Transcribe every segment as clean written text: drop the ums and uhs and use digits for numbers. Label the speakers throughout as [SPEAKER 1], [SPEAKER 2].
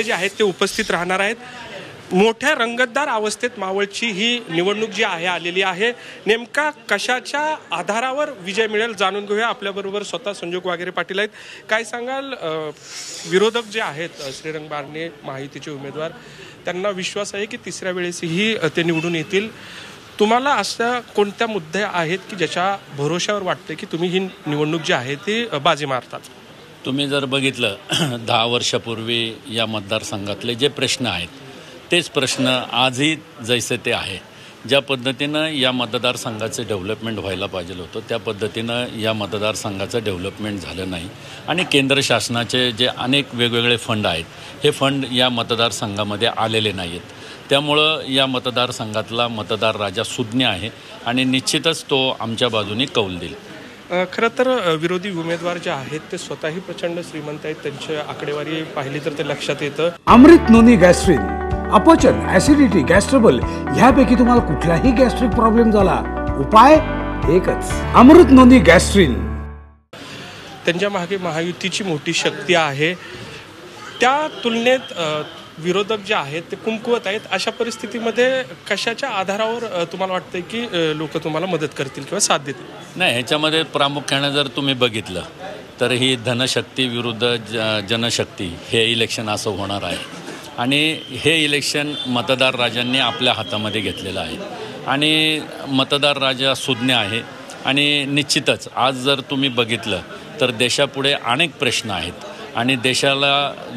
[SPEAKER 1] जे आहेत ते उपस्थित राहणार आहेत। मोठ्या रंगतदार अवस्थेत मावळची ही निवडणूक जी आहे आलेली आहे। नेमका कशाच्या आधारावर विजय मिळेल जाणून घेऊया। आपल्याबरोबर स्वतः संजोग वागेरे पाटील आहेत। काय सांगाल, विरोधक जे आहेत श्रीरंग बारणे महायुतीचे उमेदवार, त्यांना विश्वास आहे की तिसऱ्या वेळेसही ते निवडून येतील। तुम्हाला अशा कोणत्या मुद्दे आहेत की ज्याच्या भरोशावर वाटते की तुम्ही ही निवडणूक जी आहे ती बाजी मारतात?
[SPEAKER 2] तुम्ही जर बघितलं 10 वर्षापूर्वी या मतदारसंघातले जे प्रश्न आहेत तेच प्रश्न आजही जैसे ते आहे। ज्या पद्धतीनं या मतदारसंघाचं डेव्हलपमेंट व्हायला पाहिजे होतं त्या पद्धतीनं या मतदारसंघाचं डेव्हलपमेंट झालं नाही आणि केंद्र शासनाचे जे अनेक वेगवेगळे फंड आहेत हे फंड या मतदारसंघामध्ये आलेले नाही आहेत। त्यामुळं या मतदारसंघातला मतदार राजा सुज्ञ आहे आणि निश्चितच तो आमच्या बाजूने कौल देईल।
[SPEAKER 1] खरं तर विरोधी उमेदवार जे आहेत ते स्वतःही प्रचंड श्रीमंत आहेत। त्यांची आकडेवारी पाहिली तर ते लक्षात येतं।
[SPEAKER 3] अमृत नोनी गॅस्ट्रिन, अपचन, ऍसिडिटी, गॅस्ट्रबल ह्यापैकी तुम्हाला कुठलाही गॅस्ट्रिक प्रॉब्लेम झाला, उपाय एकच, अमृत नोनी गॅस्ट्रिन।
[SPEAKER 1] त्यांच्या मागे महायुतीची मोठी शक्ती आहे। त्या तुलनेत विरोधक जे आहेत ते कमकुवत आहेत। अशा परिस्थितीमध्ये कशाच्या आधारावर तुम्हाला वाटतं की लोक तुम्हाला मदत करतील किंवा साथ देतील?
[SPEAKER 2] नाही, ह्याच्यामध्ये प्रामुख्याने जर तुम्ही बघितलं तर ही धनशक्ती विरुद्ध जनशक्ती हे इलेक्शन असं होणार आहे आणि हे इलेक्शन मतदार राजांनी आपल्या हातामध्ये घेतलेलं आहे आणि मतदार राजा सुज्ञ आहे आणि निश्चितच आज जर तुम्ही बघितलं तर देशापुढे अनेक प्रश्न आहेत आणि देशाला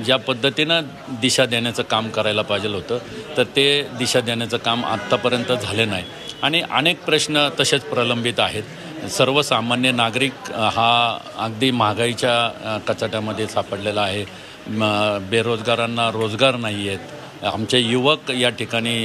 [SPEAKER 2] ज्या पद्धतीनं दिशा देण्याचं काम करायला पाहिजे होतं तर ते दिशा देण्याचं काम आत्तापर्यंत झाले नाही आणि अनेक प्रश्न तसेच प्रलंबित आहेत। सर्वसामान्य नागरिक हा अगदी महागाईच्या कचाट्यामध्ये सापडलेला आहे। बेरोजगारांना रोजगार नाही आहेत। आमचे युवक या ठिकाणी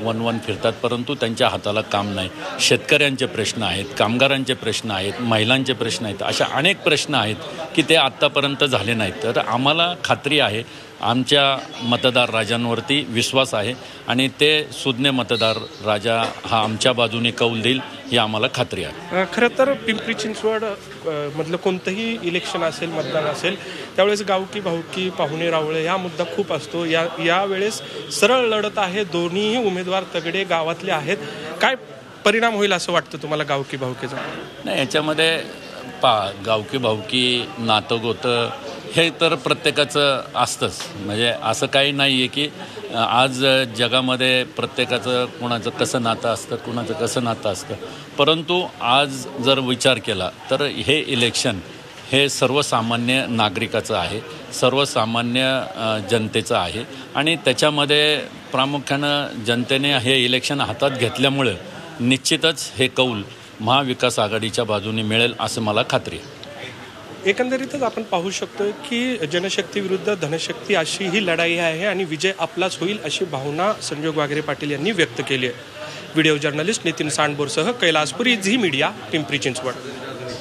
[SPEAKER 2] वन फिरतात परंतु त्यांच्या हाताला काम नाही। शेतकऱ्यांचे प्रश्न आहेत, कामगारांचे प्रश्न आहेत, महिलांचे प्रश्न आहेत, अशा अनेक प्रश्न आहेत की ते आत्तापर्यंत झाले नाहीत। तर आम्हाला खात्री आहे, आमच्या मतदार राजांवरती विश्वास आहे आणि ते सुज्ञ मतदार राजा हा आमच्या बाजूने कौल देईल ही आम्हाला खात्री आहे।
[SPEAKER 1] खरं तर पिंपरी चिंचवड मधलं कोणतंही इलेक्शन असेल, मतदान असेल, त्यावेळेस गावकी भाऊकी पाहुणे रावळे हा मुद्दा खूप असतो। यावेळेस सरळ लढत आहे, दोन्हीही उमेदवार तगडे गावातले आहेत। काय परिणाम होईल असं वाटतं तुम्हाला गावकी भाऊकीचा?
[SPEAKER 2] नाही, याच्यामध्ये गावकी भाऊकी नातं गोतं हे तर प्रत्येकाचं असतंच। म्हणजे असं काही नाही आहे की आज जगामध्ये प्रत्येकाचं कुणाचं कसं नातं असतं, कुणाचं कसं नातं असतं, परंतु आज जर विचार केला तर हे इलेक्शन हे सर्वसामान्य नागरिकाचं आहे, सर्वसामान्य जनतेचं आहे आणि त्याच्यामध्ये प्रामुख्यानं जनतेने हे इलेक्शन हातात घेतल्यामुळं निश्चितच हे कौल महाविकास आघाडीच्या बाजूने मिळेल असं मला खात्री आहे।
[SPEAKER 1] एकंदरीतच आपण पाहू शकतो की जनशक्ती विरुद्ध धनशक्ती अशी ही लढाई आहे आणि विजय आपलाच होईल अशी भावना संजोग वागेरे पाटील यांनी व्यक्त केली आहे। व्हिडिओ जर्नलिस्ट नितीन सांडबोरसह कैलासपुरी, झी मीडिया, पिंपरी चिंचवड।